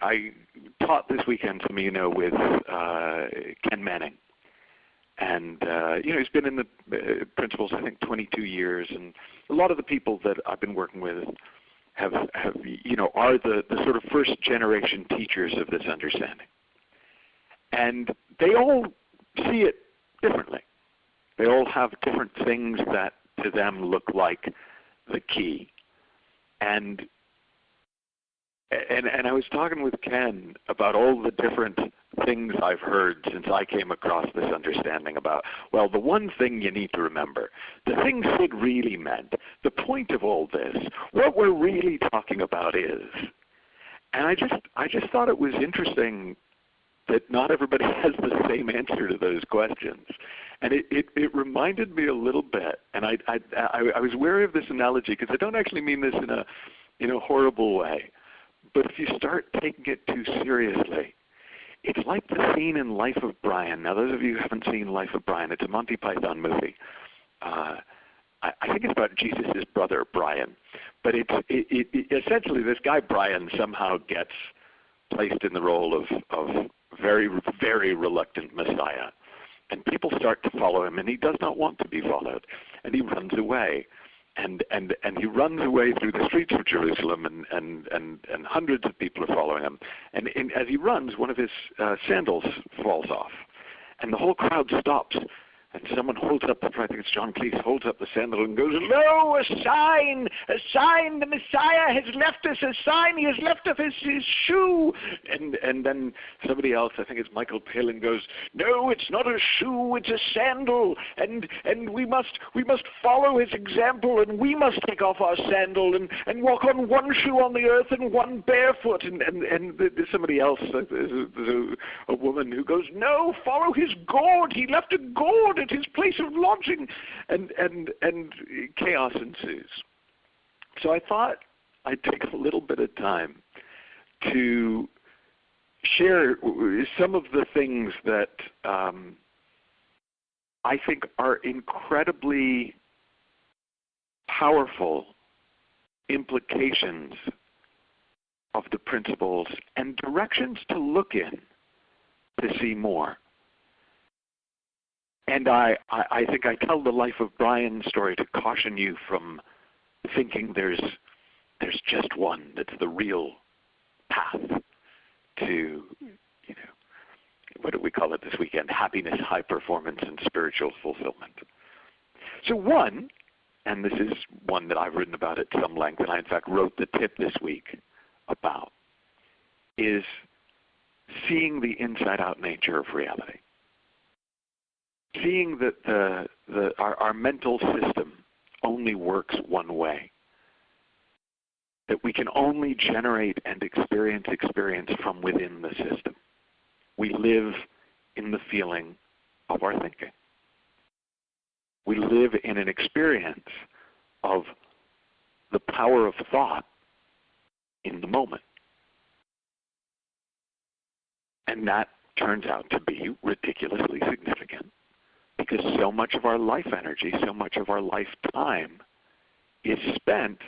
I taught this weekend, some of you know, with Ken Manning. And he's been in the principles, I think, 22 years, and a lot of the people that I've been working with have are the sort of first generation teachers of this understanding. And they all see it differently. They all have different things that to them look like the key. And I was talking with Ken about all the different things I've heard since I came across this understanding about, well, the one thing you need to remember, the thing Sid really meant, the point of all this, what we're really talking about is. And I just thought it was interesting that not everybody has the same answer to those questions. And it reminded me a little bit, and I was wary of this analogy because I don't actually mean this in a horrible way. But if you start taking it too seriously, it's like the scene in Life of Brian. Now, those of you who haven't seen Life of Brian, it's a Monty Python movie. I think it's about Jesus' brother, Brian. But it essentially this guy, Brian, somehow gets placed in the role of very, very reluctant Messiah. And people start to follow him, and he does not want to be followed. And he runs away. And he runs away through the streets of Jerusalem, and hundreds of people are following him. And as he runs, one of his sandals falls off, and the whole crowd stops. And someone holds up, I think it's John Cleese, holds up the sandal and goes, "Lo, a sign, the Messiah has left us a sign, he has left us his shoe." And then somebody else, I think it's Michael Palin, goes, "No, it's not a shoe, it's a sandal, and we must follow his example, and we must take off our sandal and walk on one shoe on the earth and one barefoot." And there's somebody else, there's a woman who goes, "No, follow his gourd, he left a gourd at his place of lodging," and chaos ensues. So I thought I'd take a little bit of time to share some of the things that I think are incredibly powerful implications of the principles and directions to look in to see more. And I think I tell the Life of Brian story to caution you from thinking there's just one that's the real path to, what do we call it this weekend? Happiness, high performance, and spiritual fulfillment. So one, and this is one that I've written about at some length, and I in fact wrote the tip this week about, is seeing the inside-out nature of reality. Seeing that our mental system only works one way, that we can only generate and experience from within the system. We live in the feeling of our thinking. We live in an experience of the power of thought in the moment. And that turns out to be ridiculously significant, because so much of our life energy, so much of our lifetime is spent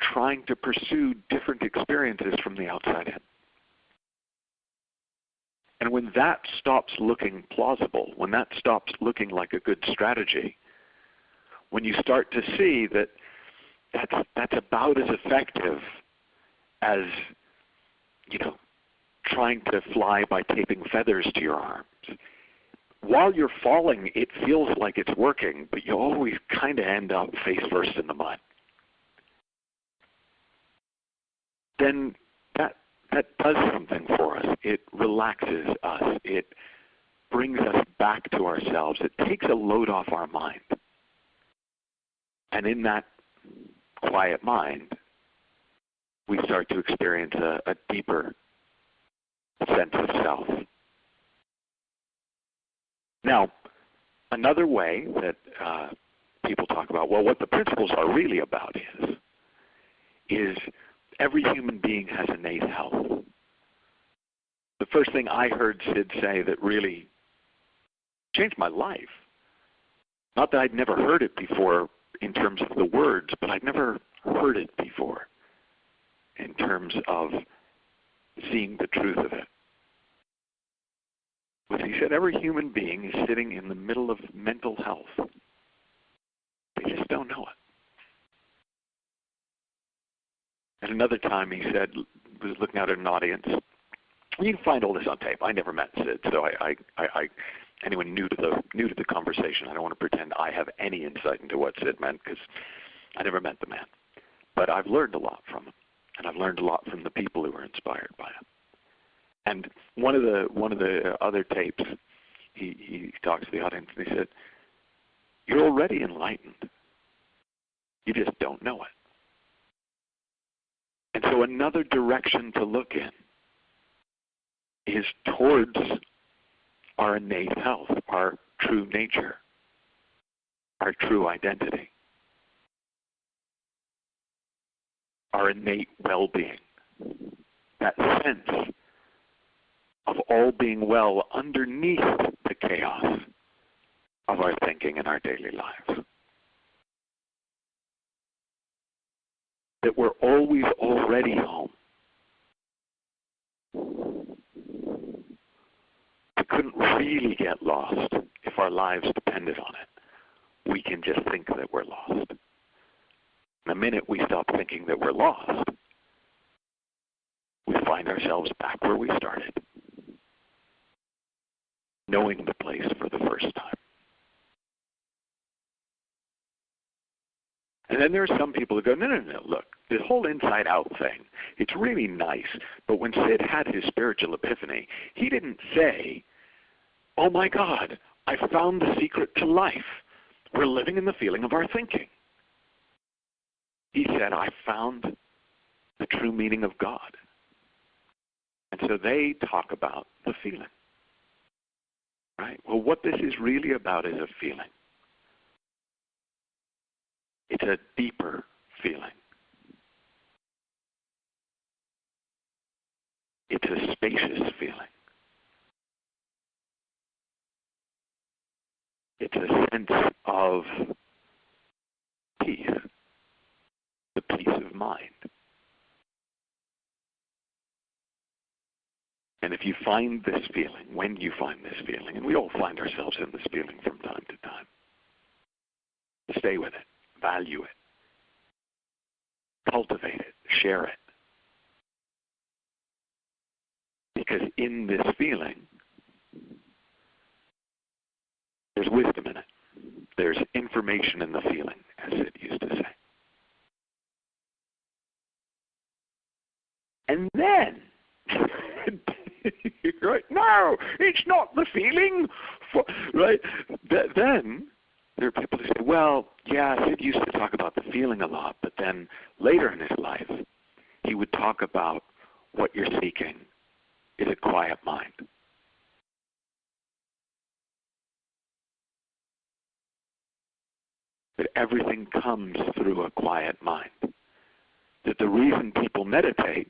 trying to pursue different experiences from the outside in. And when that stops looking plausible, when that stops looking like a good strategy, when you start to see that that's about as effective as, trying to fly by taping feathers to your arms. While you're falling, it feels like it's working, but you always kind of end up face first in the mud. Then that does something for us. It relaxes us. It brings us back to ourselves. It takes a load off our mind. And in that quiet mind, we start to experience a deeper sense of self. Now, another way that people talk about, well, what the principles are really about is every human being has innate health. The first thing I heard Sid say that really changed my life, not that I'd never heard it before in terms of the words, but I'd never heard it before in terms of seeing the truth of it was he said every human being is sitting in the middle of mental health. They just don't know it. At another time he said, was looking out at an audience, you can find all this on tape. I never met Sid, so anyone new to the conversation, I don't want to pretend I have any insight into what Sid meant because I never met the man. But I've learned a lot from him, and I've learned a lot from the people who were inspired by him. And one of the other tapes, he talks to the audience and he said, "You're already enlightened. You just don't know it." And so another direction to look in is towards our innate health, our true nature, our true identity, our innate well-being, that sense of all being well underneath the chaos of our thinking in our daily lives. That we're always already home. We couldn't really get lost if our lives depended on it. We can just think that we're lost. The minute we stop thinking that we're lost, we find ourselves back where we started, knowing the place for the first time. And then there are some people who go, no, look, this whole inside-out thing, it's really nice, but when Sid had his spiritual epiphany, he didn't say, oh my God, I found the secret to life. We're living in the feeling of our thinking. He said, I found the true meaning of God. And so they talk about the feeling. Right? Well, what this is really about is a feeling. It's a deeper feeling. It's a spacious feeling. It's a sense of peace, the peace of mind. And if you find this feeling, when you find this feeling, and we all find ourselves in this feeling from time to time, stay with it, value it, cultivate it, share it. Because in this feeling, there's wisdom in it. There's information in the feeling, as it used to say. And then, right? No, it's not the feeling. Right? Then there are people who say, well, yeah, Sid used to talk about the feeling a lot, but then later in his life, he would talk about what you're seeking is a quiet mind. That everything comes through a quiet mind. That the reason people meditate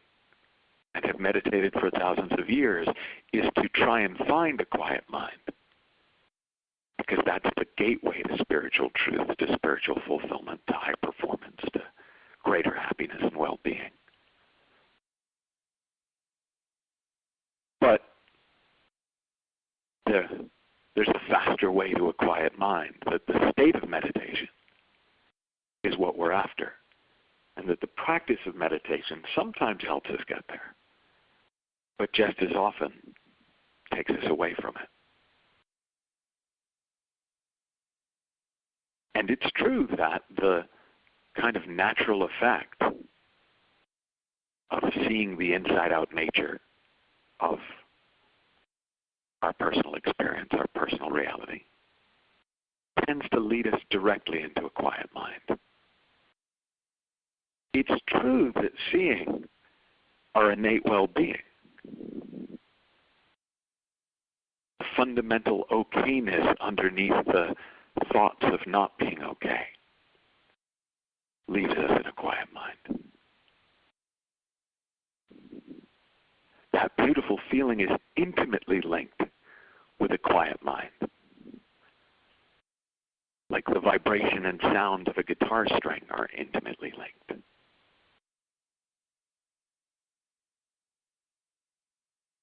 and have meditated for thousands of years is to try and find a quiet mind. Because that's the gateway to spiritual truth, to spiritual fulfillment, to high performance, to greater happiness and well-being. But there's a faster way to a quiet mind, that the state of meditation is what we're after. And that the practice of meditation sometimes helps us get there, but just as often takes us away from it. And it's true that the kind of natural effect of seeing the inside-out nature of our personal experience, our personal reality, tends to lead us directly into a quiet mind. It's true that seeing our innate well-being, the fundamental okayness underneath the thoughts of not being okay, leaves us in a quiet mind. That beautiful feeling is intimately linked with a quiet mind. Like the vibration and sound of a guitar string are intimately linked.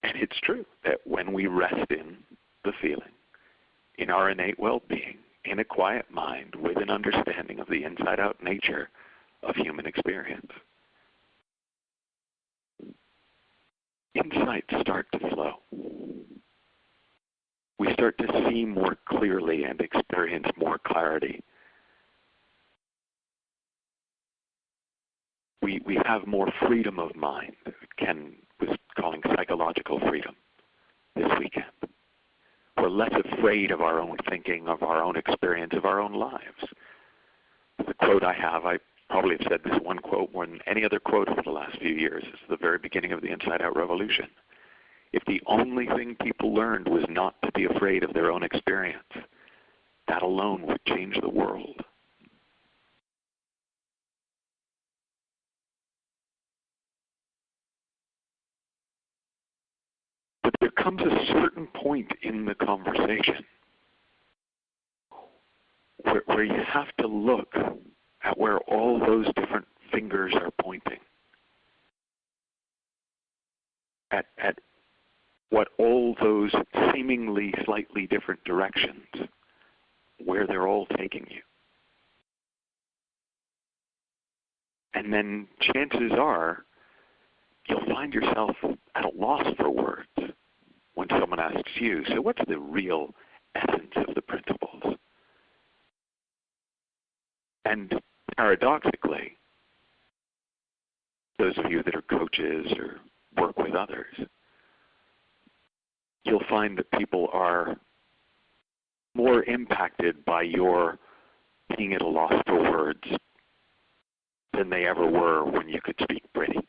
And it's true that when we rest in the feeling, in our innate well-being, in a quiet mind, with an understanding of the inside-out nature of human experience, insights start to flow. We start to see more clearly and experience more clarity. We have more freedom of mind. Ken was calling psychological freedom this weekend. We're less afraid of our own thinking, of our own experience, of our own lives. The quote I have, I probably have said this one quote more than any other quote over the last few years. It's the very beginning of the Inside Out Revolution. If the only thing people learned was not to be afraid of their own experience, that alone would change the world. But there comes a certain point in the conversation where you have to look at where all those different fingers are pointing, at what all those seemingly slightly different directions, where they're all taking you. And then chances are you'll find yourself at a loss for words when someone asks you, so what's the real essence of the principles? And paradoxically, those of you that are coaches or work with others, you'll find that people are more impacted by your being at a loss for words than they ever were when you could speak pretty.